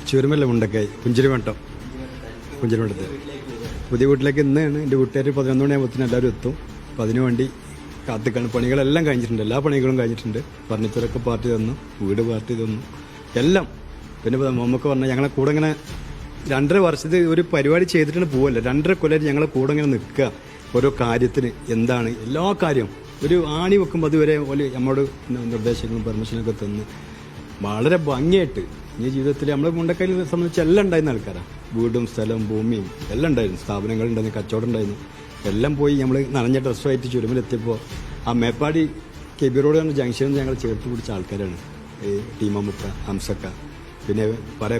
ചുരുമല്ല മുണ്ടക്കായി പുഞ്ചിരിമട്ടത്ത് പുതിയ വീട്ടിലേക്ക് ഇന്നാണ് എൻ്റെ വീട്ടുകാർ 11 മണിയാകുമ്പോഴത്തേന് എല്ലാവരും എത്തും. അപ്പോൾ അതിനു വേണ്ടി കാത്തിക്കാണ്. പണികളെല്ലാം കഴിഞ്ഞിട്ടുണ്ട്, എല്ലാ പണികളും കഴിഞ്ഞിട്ടുണ്ട്. ഫർണിച്ചറൊക്കെ പാർട്ടി തന്നു, വീട് പാർട്ടി തന്നു, എല്ലാം. പിന്നെ നമുക്ക് പറഞ്ഞാൽ ഞങ്ങളെ കൂടെ ഇങ്ങനെ 2.5 വർഷത്തിൽ ഒരു പരിപാടി ചെയ്തിട്ടാണ് പോവല്ല. 2.5 കൊല്ലം ഞങ്ങളെ കൂടെ ഇങ്ങനെ നിൽക്കുക. ഓരോ കാര്യത്തിന് എന്താണ് എല്ലാ കാര്യവും ഒരു ആണി വെക്കുമ്പോൾ അതുവരെ നമ്മളോട് നിർദ്ദേശങ്ങളും പെർമിഷനൊക്കെ തന്ന് വളരെ ഭംഗിയായിട്ട് ഈ ജീവിതത്തിൽ നമ്മളെ മുണ്ടക്കൈയിൽ സംബന്ധിച്ച് എല്ലാം ഉണ്ടായിരുന്ന ആൾക്കാരാണ്. വീടും സ്ഥലവും ഭൂമിയും എല്ലാം ഉണ്ടായിരുന്നു, സ്ഥാപനങ്ങളുണ്ടായിരുന്നു, കച്ചവടം ഉണ്ടായിരുന്നു. എല്ലാം പോയി നമ്മൾ നനഞ്ഞ ഡ്രസ്സുമായിട്ട് ചുരുമിലെത്തിയപ്പോൾ ആ മേപ്പാടി കെ ബി റോഡ് ജംഗ്ഷനിൽ ഞങ്ങൾ ചേർത്ത് പിടിച്ച ആൾക്കാരാണ്. ഈ ടീമമുക്ക, ഹംസക്ക, പിന്നെ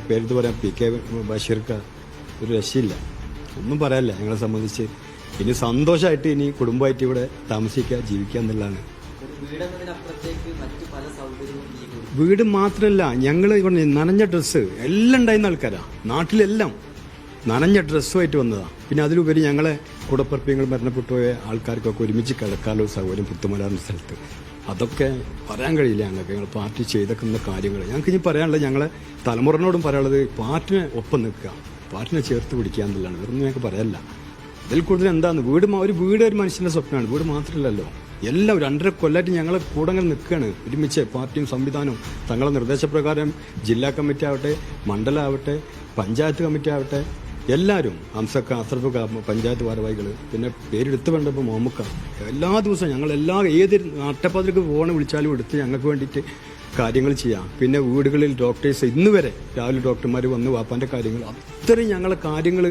പേരെടുത്ത് പറയാം PK ബഷീർക്ക. ഒരു രക്ഷയില്ല, ഒന്നും പറയാനില്ല ഞങ്ങളെ സംബന്ധിച്ച്. ഇനി സന്തോഷമായിട്ട് ഇനി കുടുംബമായിട്ട് ഇവിടെ താമസിക്കുക, ജീവിക്കുക എന്നുള്ളതാണ്. വീട് മാത്രമല്ല, ഞങ്ങൾ നനഞ്ഞ ഡ്രസ്സ് എല്ലാം ഉണ്ടായിരുന്ന ആൾക്കാരാണ്. നാട്ടിലെല്ലാം നനഞ്ഞ ഡ്രസ്സുമായിട്ട് വന്നതാണ്. പിന്നെ അതിലുപരി ഞങ്ങളെ കൂടപ്പറപ്പിങ്ങൾ മരണപ്പെട്ടു പോയ ആൾക്കാർക്കൊക്കെ ഒരുമിച്ച് കിടക്കാനുള്ള സൗകര്യം പുത്തുമല സ്ഥലത്ത്. അതൊക്കെ പറയാൻ കഴിയില്ല ഞങ്ങൾക്ക്. ഞങ്ങൾ പാർട്ടി ചെയ്തേക്കുന്ന കാര്യങ്ങൾ ഞങ്ങൾക്ക് ഇനി പറയാനുള്ളത്, ഞങ്ങളെ തലമുറനോടും പറയാനുള്ളത്, പാർട്ടിനെ ഒപ്പം നിൽക്കുക, പാർട്ടിനെ ചേർത്ത് പിടിക്കുക എന്നുള്ളതാണ്. ഇതൊന്നും ഞങ്ങൾക്ക് പറയാനില്ല. ഇതിൽ കൂടുതൽ എന്താണ് ഒരു വീട് ഒരു മനുഷ്യൻ്റെ സ്വപ്നമാണ്. വീട് മാത്രമല്ലല്ലോ, എല്ലാം 2.5 കൊല്ലമായിട്ട് ഞങ്ങൾ കൂടെ അങ്ങനെ നിൽക്കുകയാണ് ഒരുമിച്ച്. പാർട്ടിയും സംവിധാനവും തങ്ങളുടെ നിർദ്ദേശപ്രകാരം ജില്ലാ കമ്മിറ്റി ആവട്ടെ, മണ്ഡലമാവട്ടെ, പഞ്ചായത്ത് കമ്മിറ്റി ആവട്ടെ, എല്ലാവരും ഹംസക്ക, അസർഫക്ക, പഞ്ചായത്ത് ഭാരവാഹികൾ, പിന്നെ പേരെടുത്ത് വേണ്ടപ്പോൾ മോമുക്ക, എല്ലാ ദിവസവും ഞങ്ങൾ ഏത് നട്ടപ്പാതിലേക്ക് ഫോൺ വിളിച്ചാലും എടുത്ത് ഞങ്ങൾക്ക് വേണ്ടിയിട്ട് കാര്യങ്ങൾ ചെയ്യാം. പിന്നെ വീടുകളിൽ ഡോക്ടേഴ്സ് ഇന്ന് വരെ രാവിലെ ഡോക്ടർമാർ വന്ന് വാപ്പാൻ്റെ കാര്യങ്ങൾ അത്രയും ഞങ്ങളെ കാര്യങ്ങൾ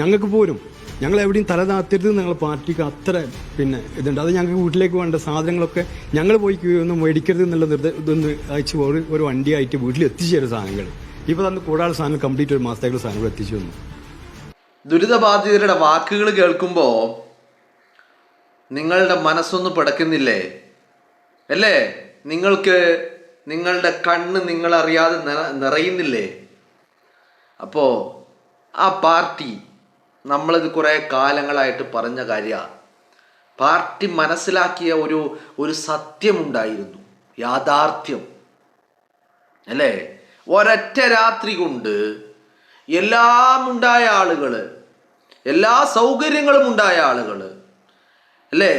ഞങ്ങൾക്ക് പോരും. ഞങ്ങൾ എവിടെയും തല താത്തരുത് ഞങ്ങൾ പാർട്ടിക്ക് അത്ര പിന്നെ ഇതുണ്ട്. അത് ഞങ്ങൾക്ക് വീട്ടിലേക്ക് വേണ്ട സാധനങ്ങളൊക്കെ ഞങ്ങൾ പോയി ഒന്നും മേടിക്കരുത് എന്നുള്ള ഇതൊന്ന് അയച്ച് ഒരു വണ്ടിയായിട്ട് വീട്ടിൽ എത്തിച്ചേരും സാധനങ്ങൾ. ഇപ്പോൾ തന്നെ കൂടാതെ സാധനം കംപ്ലീറ്റ് ഒരു മാസത്തേക്കുള്ള സാധനങ്ങൾ എത്തിച്ചു വന്നു. ദുരിതബാധിതരുടെ വാക്കുകൾ കേൾക്കുമ്പോൾ നിങ്ങളുടെ മനസ്സൊന്നും പിടക്കുന്നില്ലേ? അല്ലേ? നിങ്ങൾക്ക് നിങ്ങളുടെ കണ്ണ് നിങ്ങളറിയാതെ നിറയുന്നില്ലേ? അപ്പോൾ ആ പാർട്ടി, നമ്മളിത് കുറേ കാലങ്ങളായിട്ട് പറഞ്ഞ കാര്യമാണ്. പാർട്ടി മനസ്സിലാക്കിയ ഒരു സത്യമുണ്ടായിരുന്നു, യാഥാർത്ഥ്യം. അല്ലേ? ഒരൊറ്റ രാത്രി കൊണ്ട് എല്ലാം ഉണ്ടായ ആളുകൾ, എല്ലാ സൗകര്യങ്ങളും ഉണ്ടായ ആളുകൾ, അല്ലേ,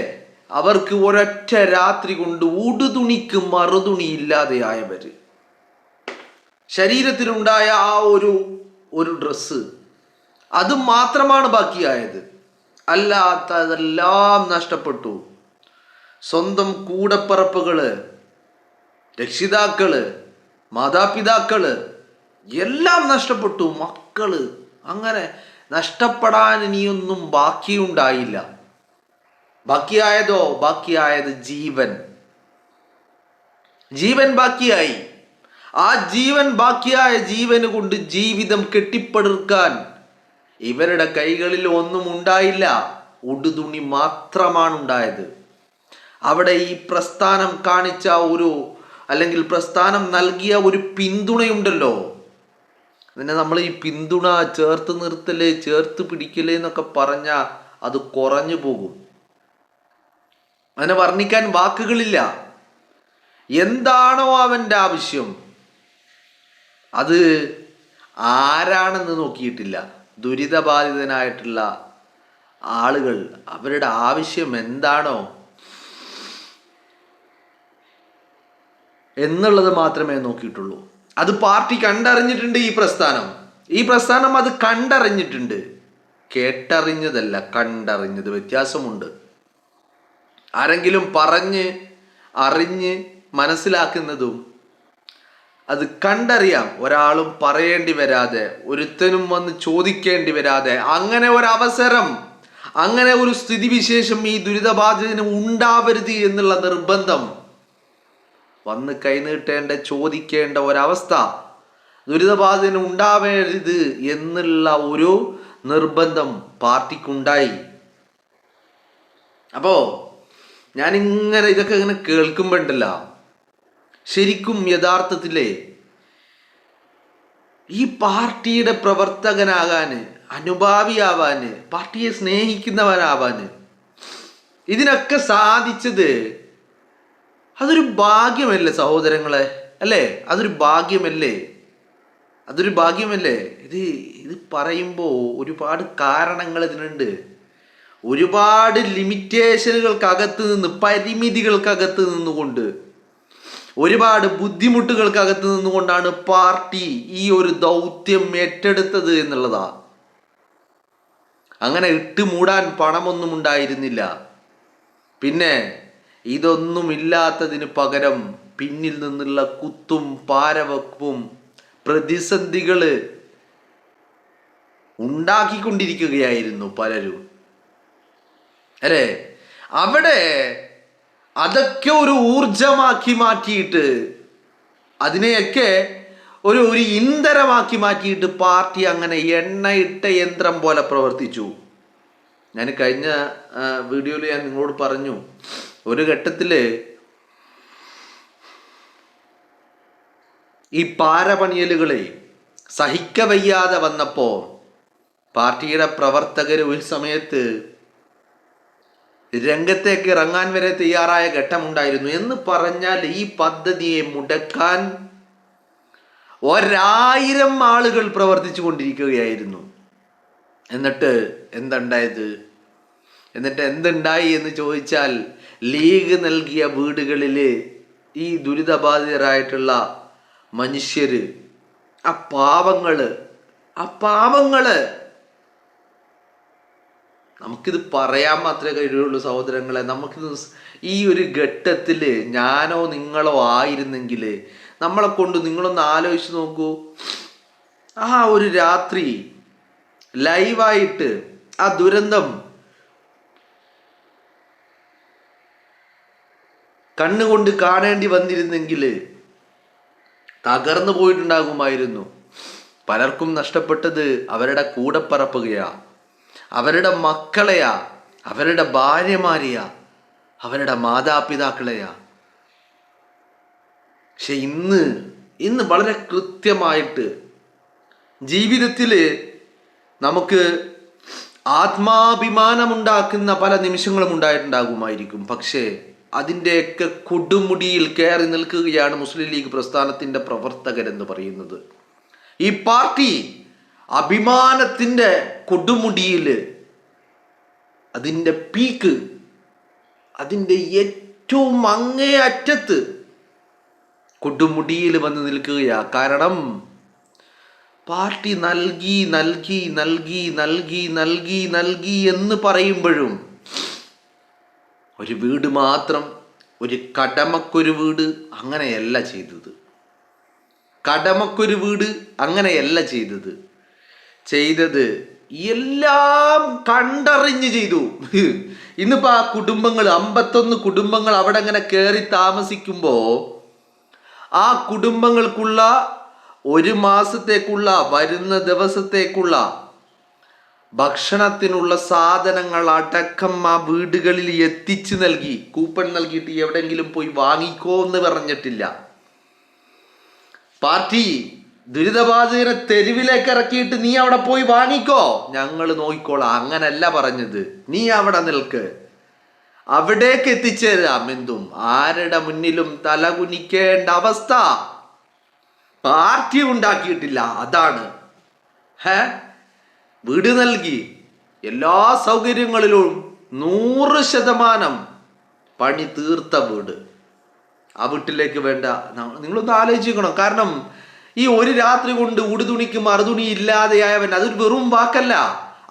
അവർക്ക് ഒരൊറ്റ രാത്രി കൊണ്ട് ഉടുതുണിക്ക് മറുതുണി ഇല്ലാതെയായവർ, ശരീരത്തിലുണ്ടായ ആ ഒരു ഡ്രസ്സ് അത് മാത്രമാണ് ബാക്കിയായത്. അല്ലാത്തതെല്ലാം നഷ്ടപ്പെട്ടു. സ്വന്തം കൂടപ്പറപ്പുകള്, രക്ഷിതാക്കള്, മാതാപിതാക്കള് എല്ലാം നഷ്ടപ്പെട്ടു. മക്കള്, അങ്ങനെ നഷ്ടപ്പെടാൻ ഇനിയൊന്നും ബാക്കിയുണ്ടായില്ല. ബാക്കിയായത് ജീവൻ ബാക്കിയായി. ആ ബാക്കിയായ ജീവന് കൊണ്ട് ജീവിതം കെട്ടിപ്പടുക്കാൻ ഇവരുടെ കൈകളിൽ ഒന്നും ഉണ്ടായില്ല. ഉടുതുണി മാത്രമാണ് ഉണ്ടായത്. അവിടെ ഈ പ്രസ്ഥാനം കാണിച്ച അല്ലെങ്കിൽ പ്രസ്ഥാനം നൽകിയ ഒരു പിന്തുണയുണ്ടല്ലോ, അതിനെ നമ്മൾ ഈ പിന്തുണ, ചേർത്ത് നിർത്തല്, ചേർത്ത് പിടിക്കല് എന്നൊക്കെ പറഞ്ഞാൽ അത് കുറഞ്ഞു പോകും. അതിനെ വർണ്ണിക്കാൻ വാക്കുകളില്ല. എന്താണോ അവൻ്റെ ആവശ്യം, അത് ആരാണെന്ന് നോക്കിയിട്ടില്ല. ദുരിതബാധിതനായിട്ടുള്ള ആളുകൾ, അവരുടെ ആവശ്യം എന്താണോ എന്നുള്ളത് മാത്രമേ നോക്കിയിട്ടുള്ളൂ. അത് പാർട്ടി കണ്ടറിഞ്ഞിട്ടുണ്ട്. ഈ പ്രസ്ഥാനം അത് കണ്ടറിഞ്ഞിട്ടുണ്ട്. കേട്ടറിഞ്ഞതല്ല, കണ്ടറിഞ്ഞത്. വ്യത്യാസമുണ്ട്. ആരെങ്കിലും പറഞ്ഞ് അറിഞ്ഞ് മനസ്സിലാക്കുന്നതും അത് കണ്ടറിയാം. ഒരാളും പറയേണ്ടി വരാതെ, ഒരുത്തനും വന്ന് ചോദിക്കേണ്ടി വരാതെ, അങ്ങനെ ഒരവസരം, അങ്ങനെ ഒരു സ്ഥിതിവിശേഷം ഈ ദുരിതബാധിതന് ഉണ്ടാവരുത് എന്നുള്ള നിർബന്ധം, വന്ന് കൈനീട്ടേണ്ട, ചോദിക്കേണ്ട ഒരവസ്ഥ ദുരിതബാധിതന് ഉണ്ടാവരുത് എന്നുള്ള ഒരു നിർബന്ധം പാർട്ടിക്കുണ്ടായി. അപ്പോ ഞാനിങ്ങനെ ഇതൊക്കെ ഇങ്ങനെ കേൾക്കുമ്പോണ്ടല്ല, ശരിക്കും യഥാർത്ഥത്തിലെ ഈ പാർട്ടിയുടെ പ്രവർത്തകനാകാന്, അനുഭാവിയാവാന്, പാർട്ടിയെ സ്നേഹിക്കുന്നവനാവാന് ഇതിനൊക്കെ സാധിച്ചത് അതൊരു ഭാഗ്യമല്ലേ സഹോദരങ്ങളെ? അല്ലേ? അതൊരു ഭാഗ്യമല്ലേ? അതൊരു ഭാഗ്യമല്ലേ? ഇത് പറയുമ്പോൾ ഒരുപാട് കാരണങ്ങൾ ഇതിനുണ്ട്. ഒരുപാട് ലിമിറ്റേഷനുകൾക്കകത്ത് നിന്ന്, പരിമിതികൾക്കകത്ത് നിന്നുകൊണ്ട്, ഒരുപാട് ബുദ്ധിമുട്ടുകൾക്കകത്ത് നിന്നുകൊണ്ടാണ് പാർട്ടി ഈ ഒരു ദൗത്യം ഏറ്റെടുത്തത് എന്നുള്ളതാ. അങ്ങനെ ഇട്ട് മൂടാൻ പണമൊന്നും ഉണ്ടായിരുന്നില്ല. പിന്നെ ഇതൊന്നുമില്ലാത്തതിന് പകരം പിന്നിൽ നിന്നുള്ള കുത്തും പാരവെപ്പും പ്രതിസന്ധികൾ ഉണ്ടാക്കിക്കൊണ്ടിരിക്കുകയായിരുന്നു പലരും, അല്ലേ? അവിടെ അതൊക്കെ ഒരു ഊർജമാക്കി മാറ്റിയിട്ട്, അതിനെയൊക്കെ ഒരു ഇന്ധനമാക്കി മാറ്റിയിട്ട് പാർട്ടി അങ്ങനെ എണ്ണയിട്ട യന്ത്രം പോലെ പ്രവർത്തിച്ചു. ഞാൻ കഴിഞ്ഞ വീഡിയോയിൽ ഞാൻ നിങ്ങളോട് പറഞ്ഞു, ഒരു ഘട്ടത്തിൽ ഈ പാരപണിയലുകളെ സഹിക്കവയ്യാതെ വന്നപ്പോൾ പാർട്ടിയുടെ പ്രവർത്തകർ ഒരു സമയത്ത് രംഗത്തേക്ക് ഇറങ്ങാൻ വരെ തയ്യാറായ ഘട്ടമുണ്ടായിരുന്നു. എന്ന് പറഞ്ഞാൽ ഈ പദ്ധതിയെ മുടക്കാൻ 1000 ആളുകൾ പ്രവർത്തിച്ചു കൊണ്ടിരിക്കുകയായിരുന്നു. എന്നിട്ട് എന്തുണ്ടായി എന്ന് ചോദിച്ചാൽ, ലീഗ് നൽകിയ വീടുകളിൽ ഈ ദുരിതബാധിതരായിട്ടുള്ള മനുഷ്യര്, ആ പാവങ്ങള് നമുക്കിത് പറയാൻ മാത്രമേ കഴിയുള്ളൂ സഹോദരങ്ങളെ. നമുക്കിത് ഈ ഒരു ഘട്ടത്തിൽ ഞാനോ നിങ്ങളോ ആയിരുന്നെങ്കിൽ നമ്മളെ കൊണ്ട് നിങ്ങളൊന്ന് ആലോചിച്ച് നോക്കൂ. ആ ഒരു രാത്രി ലൈവായിട്ട് ആ ദുരന്തം കണ്ണുകൊണ്ട് കാണേണ്ടി വന്നിരുന്നെങ്കിൽ തകർന്നു പോയിട്ടുണ്ടാകുമായിരുന്നു. പലർക്കും നഷ്ടപ്പെട്ടത് അവരുടെ കൂടപ്പറപ്പുകയാ, അവരുടെ മക്കളെയാ, അവരുടെ ഭാര്യമാരെയാ, അവരുടെ മാതാപിതാക്കളെയാ. പക്ഷെ ഇന്ന് വളരെ കൃത്യമായിട്ട് ജീവിതത്തിൽ നമുക്ക് ആത്മാഭിമാനമുണ്ടാക്കുന്ന പല നിമിഷങ്ങളും ഉണ്ടായിട്ടുണ്ടാകുമായിരിക്കും. പക്ഷേ അതിൻ്റെയൊക്കെ കൊടുമുടിയിൽ കയറി നിൽക്കുകയാണ് മുസ്ലിം ലീഗ് പ്രസ്ഥാനത്തിൻ്റെ പ്രവർത്തകരെന്ന് പറയുന്നത്. ഈ പാർട്ടി അഭിമാനത്തിൻ്റെ കൊടുമുടിയിൽ, അതിൻ്റെ പീക്ക്, അതിൻ്റെ ഏറ്റവും അങ്ങേ അറ്റത്ത് കൊടുമുടിയിൽ വന്ന് നിൽക്കുകയാണ്. കാരണം പാർട്ടി നൽകി നൽകി നൽകി നൽകി നൽകി നൽകി എന്ന് പറയുമ്പോഴും ഒരു വീട് മാത്രം, ഒരു കടമക്കൊരു വീട് അങ്ങനെയല്ല ചെയ്തത്. കടമക്കൊരു വീട് അങ്ങനെയല്ല ചെയ്തത് എല്ലാം കണ്ടറിഞ്ഞ് ചെയ്തു. ഇന്നിപ്പോ ആ കുടുംബങ്ങൾ 51 കുടുംബങ്ങൾ അവിടെ അങ്ങനെ കയറി താമസിക്കുമ്പോൾ ആ കുടുംബങ്ങൾക്കുള്ള 1 മാസത്തേക്കുള്ള, വരുന്ന ദിവസത്തേക്കുള്ള ഭക്ഷണത്തിനുള്ള സാധനങ്ങൾ അടക്കം ആ വീടുകളിൽ എത്തിച്ചു നൽകി. കൂപ്പൺ നൽകിയിട്ട് എവിടെയെങ്കിലും പോയി വാങ്ങിക്കോ എന്ന് പറഞ്ഞിട്ടില്ല. പാർട്ടി ദുരിതബാധിതരെ തെരുവിലേക്ക് ഇറക്കിയിട്ട് നീ അവിടെ പോയി വാങ്ങിക്കോ, ഞങ്ങൾ നോക്കിക്കോളാം, അങ്ങനല്ല പറഞ്ഞത്. നീ അവിടെ നിൽക്ക്, അവിടേക്ക് എത്തിച്ചേരാം. എന്തും ആരുടെ മുന്നിലും തലകുനിക്കേണ്ട അവസ്ഥ പാർട്ടി ഉണ്ടാക്കിയിട്ടില്ല. അതാണ് വീട് നൽകി, എല്ലാ സൗകര്യങ്ങളിലും 100% പണി തീർത്ത വീട്. ആ വീട്ടിലേക്ക് വേണ്ട, നിങ്ങളൊന്ന് ആലോചിക്കണം. കാരണം ഈ ഒരു രാത്രി കൊണ്ട് ഉടുതുണിക്ക് മറുതുണി ഇല്ലാതെയായവൻ അതൊരു വെറും വാക്കല്ല,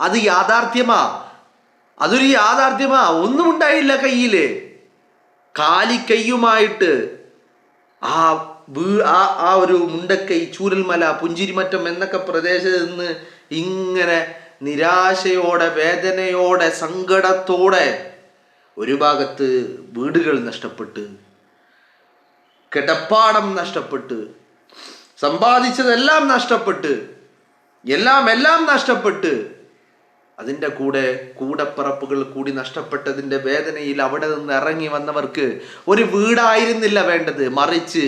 അത് അതൊരു യാഥാർത്ഥ്യമാ. ഒന്നും ഉണ്ടായില്ല കയ്യില്, കാലിക്കയ്യുമായിട്ട് ആ ഒരു മുണ്ടക്കൈ, ചൂരൽമല, പുഞ്ചിരിമറ്റം എന്നൊക്കെ പ്രദേശത്ത് നിന്ന് ഇങ്ങനെ നിരാശയോടെ, വേദനയോടെ, സങ്കടത്തോടെ, ഒരു ഭാഗത്ത് വീടുകൾ നഷ്ടപ്പെട്ട്, കിടപ്പാടം നഷ്ടപ്പെട്ട്, സമ്പാദിച്ചതെല്ലാം നഷ്ടപ്പെട്ട്, എല്ലാം നഷ്ടപ്പെട്ട്, അതിൻ്റെ കൂടപ്പിറപ്പുകൾ കൂടി നഷ്ടപ്പെട്ടതിൻ്റെ വേദനയിൽ അവിടെ നിന്ന് ഇറങ്ങി വന്നവർക്ക് ഒരു വീടായിരുന്നില്ല വേണ്ടത്, മറിച്ച്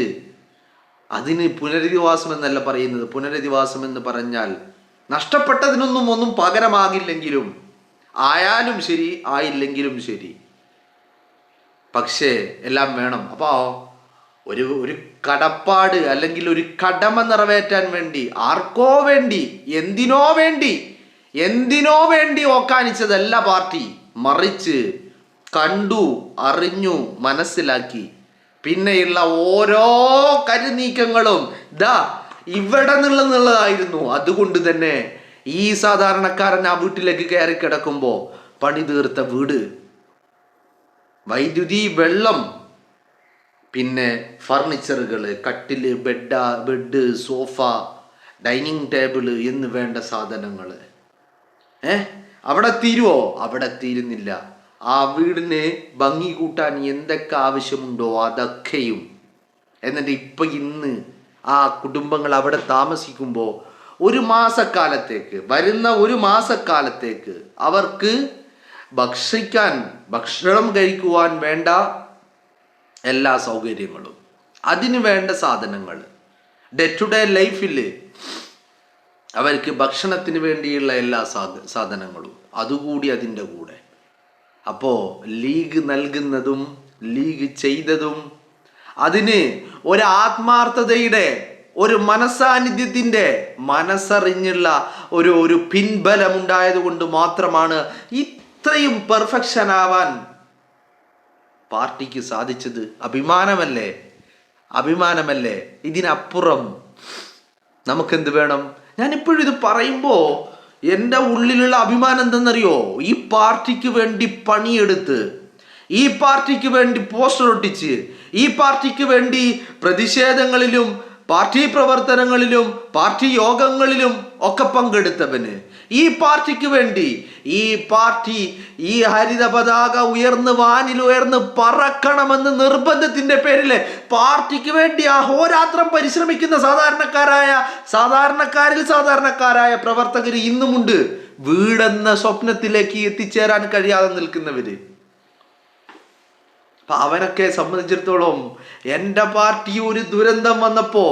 അതിന് പുനരധിവാസം എന്നല്ല പറയുന്നത്. പുനരധിവാസം എന്ന് പറഞ്ഞാൽ നഷ്ടപ്പെട്ടതിനൊന്നും പകരമാകില്ലെങ്കിലും, ആയാലും ശരി ആയില്ലെങ്കിലും ശരി, പക്ഷേ എല്ലാം വേണം. അപ്പോൾ ഒരു കടപ്പാട് അല്ലെങ്കിൽ ഒരു കടമ നിറവേറ്റാൻ വേണ്ടി, ആർക്കോ വേണ്ടി, എന്തിനോ വേണ്ടി ഓക്കാനിച്ചതല്ല പാർട്ടി. മറിച്ച് കണ്ടു, അറിഞ്ഞു, മനസ്സിലാക്കി പിന്നെയുള്ള ഓരോ കരുനീക്കങ്ങളും ഇവിടെ നിന്നുള്ളതായിരുന്നു. അതുകൊണ്ട് തന്നെ ഈ സാധാരണക്കാരൻ ആ വീട്ടിലേക്ക് കയറി കിടക്കുമ്പോൾ പണി തീർത്ത വീട്, വൈദ്യുതി, വെള്ളം, പിന്നെ ഫർണിച്ചറുകൾ, കട്ടില്, ബെഡ്, സോഫ, ഡൈനിങ് ടേബിള് എന്ന് വേണ്ട സാധനങ്ങൾ അവിടെ തീരുവോ? അവിടെ തീരുന്നില്ല. ആ വീടിന് ഭംഗി കൂട്ടാൻ എന്തൊക്കെ ആവശ്യമുണ്ടോ അതൊക്കെയും. എന്നിട്ട് ഇന്ന് ആ കുടുംബങ്ങൾ അവിടെ താമസിക്കുമ്പോൾ വരുന്ന ഒരു മാസക്കാലത്തേക്ക് അവർക്ക് ഭക്ഷണം കഴിക്കുവാൻ വേണ്ട എല്ലാ സൗകര്യങ്ങളും, അതിന് വേണ്ട സാധനങ്ങൾ, ഡേ ടു ഡേ ലൈഫിൽ അവർക്ക് ഭക്ഷണത്തിന് വേണ്ടിയുള്ള എല്ലാ സാധനങ്ങളും അതുകൂടി അതിൻ്റെ കൂടെ. അപ്പോൾ ലീഗ് നൽകുന്നതും ലീഗ് ചെയ്തതും അതിന് ഒരു ആത്മാർത്ഥതയുടെ, ഒരു മനസാന്നിധ്യത്തിൻ്റെ, മനസ്സറിഞ്ഞുള്ള ഒരു പിൻബലമുണ്ടായത് കൊണ്ട് മാത്രമാണ് ഇത്രയും പെർഫെക്ഷൻ ആവാൻ പാർട്ടിക്ക് സാധിച്ചത്. അഭിമാനമല്ലേ? ഇതിനപ്പുറം നമുക്കെന്ത് വേണം? ഞാനിപ്പോഴും ഇത് പറയുമ്പോൾ എൻ്റെ ഉള്ളിലുള്ള അഭിമാനം എന്തെന്നറിയോ? ഈ പാർട്ടിക്ക് വേണ്ടി പണിയെടുത്ത്, ഈ പാർട്ടിക്ക് വേണ്ടി പോസ്റ്റർ ഒട്ടിച്ച്, ഈ പാർട്ടിക്ക് വേണ്ടി പ്രതിഷേധങ്ങളിലും പാർട്ടി പ്രവർത്തനങ്ങളിലും പാർട്ടി യോഗങ്ങളിലും ഒക്കെ പങ്കെടുത്തവന്, ഈ പാർട്ടിക്ക് വേണ്ടി ഈ ഹരിത പതാക വാനിലുയർന്ന് പറക്കണമെന്ന് നിർബന്ധത്തിന്റെ പേരിൽ പാർട്ടിക്ക് വേണ്ടി അഹോരാത്രം പരിശ്രമിക്കുന്ന സാധാരണക്കാരായ പ്രവർത്തകർ ഇന്നുമുണ്ട്. വീടെന്ന സ്വപ്നത്തിലേക്ക് എത്തിച്ചേരാൻ കഴിയാതെ നിൽക്കുന്നവര്. അവനൊക്കെ സംബന്ധിച്ചിടത്തോളം എൻ്റെ പാർട്ടി ഒരു ദുരന്തം വന്നപ്പോ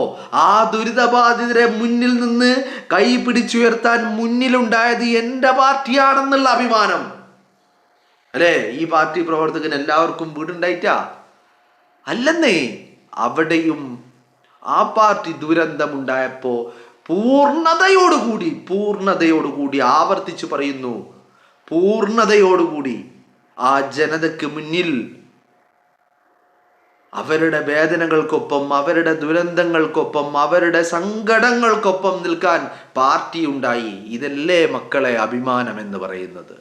ആ ദുരിതബാധിതരെ മുന്നിൽ നിന്ന് കൈ പിടിച്ചുയർത്താൻ മുന്നിലുണ്ടായത് എൻ്റെ പാർട്ടിയാണെന്നുള്ള അഭിമാനം അല്ലേ? ഈ പാർട്ടി പ്രവർത്തകൻ എല്ലാവർക്കും വീടുണ്ടായിട്ടാ അല്ലെന്നേ. അവിടെയും ആ പാർട്ടി ദുരന്തമുണ്ടായപ്പോ പൂർണ്ണതയോടുകൂടി ആവർത്തിച്ചു പറയുന്നു, പൂർണ്ണതയോടുകൂടി ആ ജനതയ്ക്ക് മുന്നിൽ അവരുടെ വേദനകൾക്കൊപ്പം, അവരുടെ ദുരന്തങ്ങൾക്കൊപ്പം, അവരുടെ സങ്കടങ്ങൾക്കൊപ്പം നിൽക്കാൻ പാർട്ടി ഉണ്ടായി. ഇതല്ലേ മക്കളെ അഭിമാനം എന്ന് പറയുന്നത്?